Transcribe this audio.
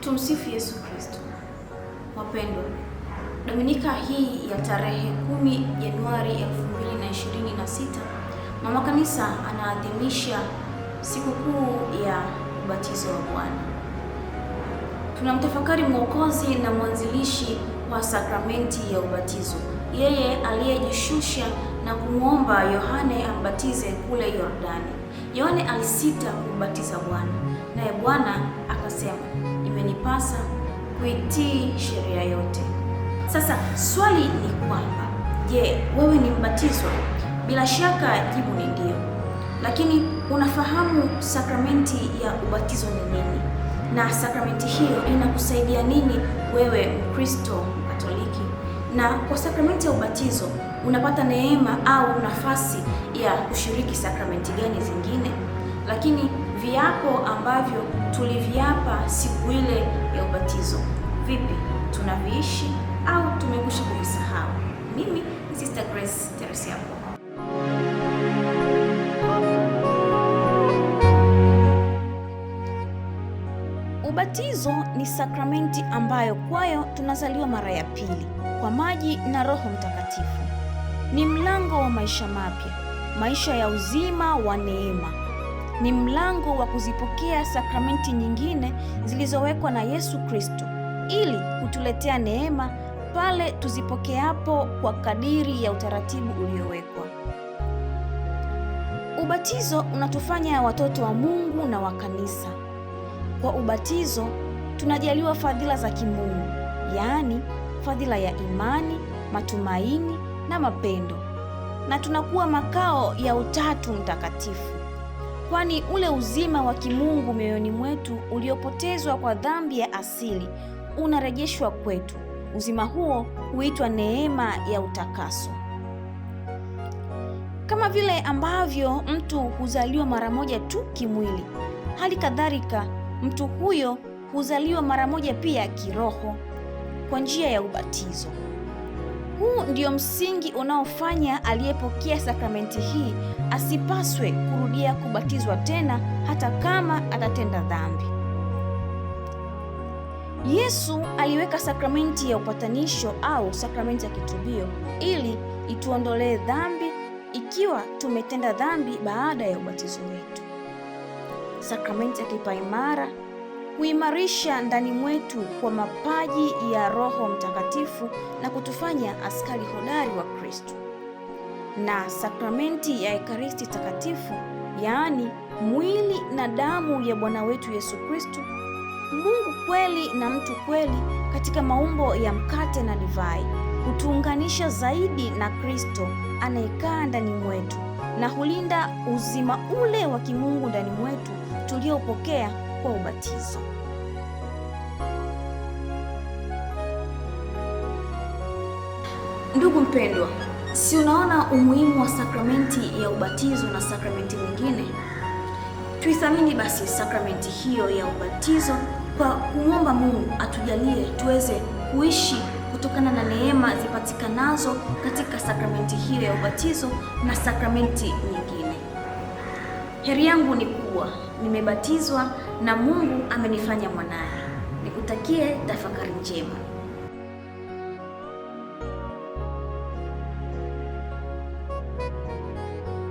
Tumsifu Yesu Kristo. Wapendwa, Dominika hii ya tarehe 10 Januari 2026, Mama Kanisa anaadhimisha sikukuu ya ubatizo wa Bwana. Tunamtafakari Mwokozi na mwanzilishi wa sakramenti ya ubatizo, yeye aliyejishusha na kumwomba Yohane ambatize kule Yordani. Yohane alisita kumbatiza Bwana, naye Bwana akasema, imenipasa kuitii sheria yote. Sasa swali ni kwamba, je, wewe ni mbatizwa? Bila shaka jibu ni ndio. Lakini unafahamu sakramenti ya ubatizo ni nini? Na sakramenti hiyo inakusaidia nini wewe Mkristo Mkatoliki? Na kwa sakramenti ya ubatizo unapata neema au nafasi ya kushiriki sakramenti gani zingine? Lakini viapo ambavyo tuliviapa siku ile ya ubatizo, vipi, tunaviishi au tumekwisha kuvisahau? Mimi ni Sister Grace Teresia. Ubatizo ni sakramenti ambayo kwayo tunazaliwa mara ya pili kwa maji na Roho Mtakatifu. Ni mlango wa maisha mapya, maisha ya uzima wa neema. Ni mlango wa kuzipokea sakramenti nyingine zilizowekwa na Yesu Kristo ili kutuletea neema pale tuzipokeapo kwa kadiri ya utaratibu uliowekwa. Ubatizo unatufanya watoto wa Mungu na wa Kanisa. Kwa ubatizo tunajaliwa fadhila za kimungu, yaani fadhila ya imani, matumaini na mapendo, na tunakuwa makao ya Utatu Mtakatifu, kwani ule uzima wa kimungu mioyoni mwetu uliopotezwa kwa dhambi ya asili unarejeshwa kwetu. Uzima huo huitwa neema ya utakaso. Kama vile ambavyo mtu huzaliwa mara moja tu kimwili, hali kadhalika mtu huyo huzaliwa mara moja pia kiroho kwa njia ya ubatizo. Huu ndio msingi unaofanya aliyepokea sakramenti hii asipaswe kurudia kubatizwa tena hata kama atatenda dhambi. Yesu aliweka sakramenti ya upatanisho au sakramenti ya kitubio ili ituondolee dhambi ikiwa tumetenda dhambi baada ya ubatizo wetu. Sakramenti ya kipaimara huimarisha ndani mwetu kwa mapaji ya Roho Mtakatifu na kutufanya askari hodari wa Kristo. Na sakramenti ya Ekaristi Takatifu, yaani mwili na damu ya Bwana wetu Yesu Kristo, Mungu kweli na mtu kweli katika maumbo ya mkate na divai, hutuunganisha zaidi na Kristo anayekaa ndani mwetu na hulinda uzima ule wa kimungu ndani mwetu tuliopokea kwa ubatizo. Ndugu mpendwa, si unaona umuhimu wa sakramenti ya ubatizo na sakramenti nyingine? Tuithamini basi sakramenti hiyo ya ubatizo kwa kumwomba Mungu atujalie tuweze kuishi kutokana na neema zipatikanazo katika sakramenti hiyo ya ubatizo na sakramenti nyingine. Heri yangu ni kuwa nimebatizwa na Mungu amenifanya mwanaye. Nikutakie tafakari njema.